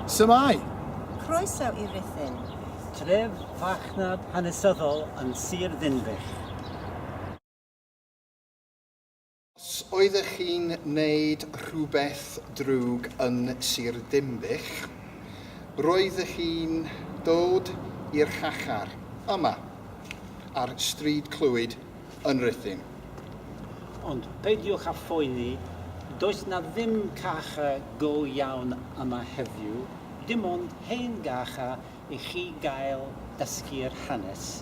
Symai. Croeso I Rhuthun. Tref fachnad hanesyddol yn Sir Ddinbych. Os oeddech chi'n wneud rhywbeth drwg yn Sir Ddinbych, roeddech chi'n dod i'r chachar yma ar stryd Clwyd yn Rhuthun. Ond peidiwch â phoeni, does na ddim cacha go iawn yma heddiw, dim ond hen gacha I chi gael dysgu'r hanes.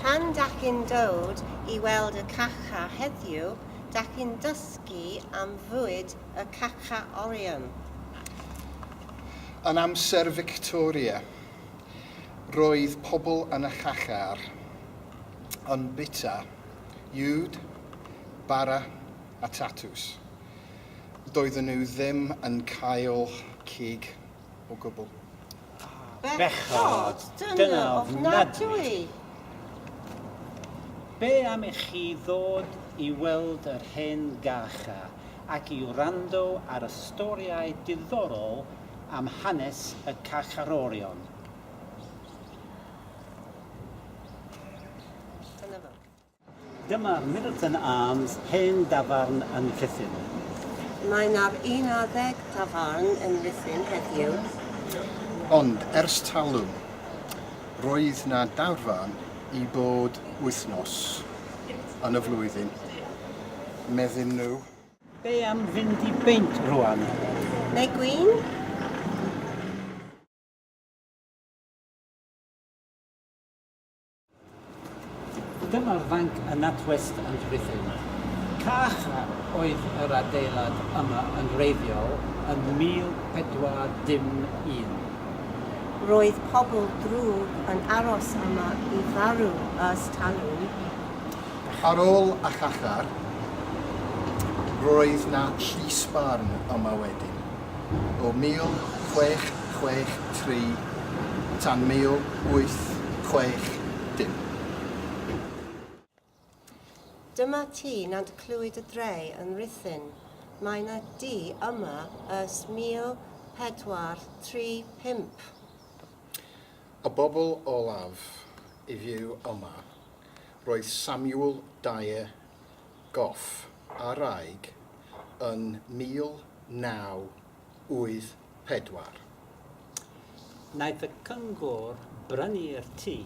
Pan dach chi'n dod I weld y cacha heddiw, dach chi'n dysgu am fwyd y cacha orion. Yn amser Victoria, roedd pobl yn y chachar yn bita iwd, bara a tatws. Doedden nhw ddim yn cael cig o gwbl. Bechod, dyna ofnadwy. Be am I chi ddod I weld yr hen gacha ac I wrando ar y storiau diddorol am hanes y cacharorion? Dyma'r Middleton Arms hen dafarn yn Rhuthun. Mae na'r 11 tafarn yn Rhuthun heddiw. Ond ers talwm, roedd na dafarn I bod wythnos yn y flwyddyn. Meddyn nhw. Be am fynd I beint rwan? Neu gwyn? Dyma'r fanc y natwest yn Rhuthun. Cacha oedd yr adeilad yma yn wreiddiol yn 1401. Roedd pobl drwg yn aros yma I farw ys talwm. Ar ôl a chachar, roedd na llysbarn yma wedyn, o 1663 tan 1860. Dyma tŷ nad Clwyd y Dre yn Rhuthun. Mae na dŷ yma ys 1435. Y bobl olaf I fyw yma roedd Samuel Dyer Goff a wraig yn 1984. Naeth y cyngor brynu'r tŷ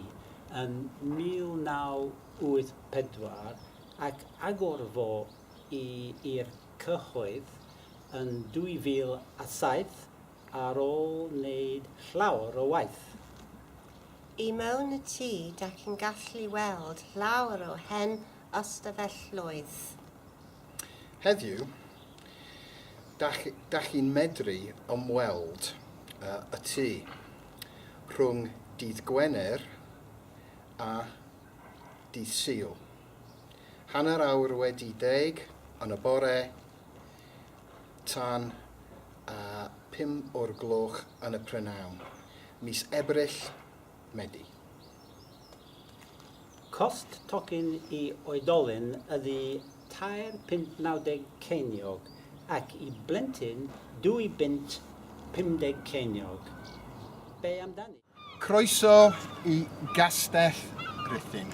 yn 1984 ac agor fo i'r cyhoedd yn 2007 ar ôl wneud llawer o waith. I mewn y tŷ, dach chi'n gallu weld llawer o hen ystafelloedd. Heddiw, dach chi'n medru ymweld y tŷ rhwng dydd Gwener a dydd Sul. Hanner awr wedi 10 yn y bore tan 5 o'r gloch yn y prynawn. Mis Ebrill, Medi. Cost tocyn I oedolyn ydy £3.90 ceiniog ac I blentyn £2.50 ceiniog. Be amdani? Croeso I Gastell Rhuthun.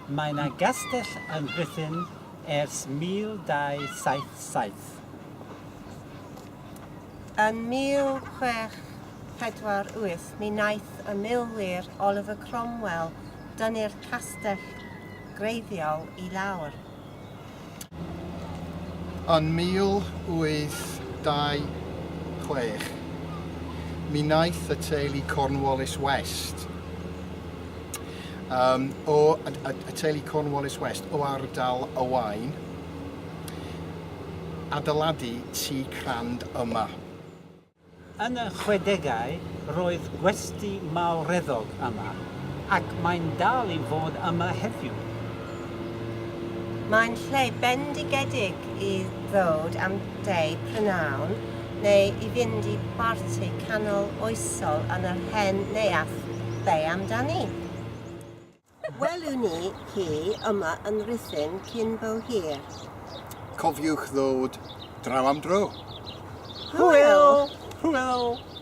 Mae yna gastell yn Rhuthun ers 1277. Yn 1648, mi wnaeth y milwyr Oliver Cromwell dynnu'r castell greiddiol I lawr. Yn 1826, mi wnaeth y teulu Cornwallis West y teulu Cornwallis West o ardal y Waun adeiladu tŷ crand yma. Yn y 60au, roedd gwesty mawreddog yma ac mae'n dal I fod yma heddiw. Mae'n lle bendigedig I ddod am deu prynawn neu I fynd I barti canol oesol yn yr hen neuath. Be amdani? Welwn ni hi yma yn Rhuthun cyn bo hir. Cofiwch ddod draw am dro. Hwyl! Hwyl! Helo!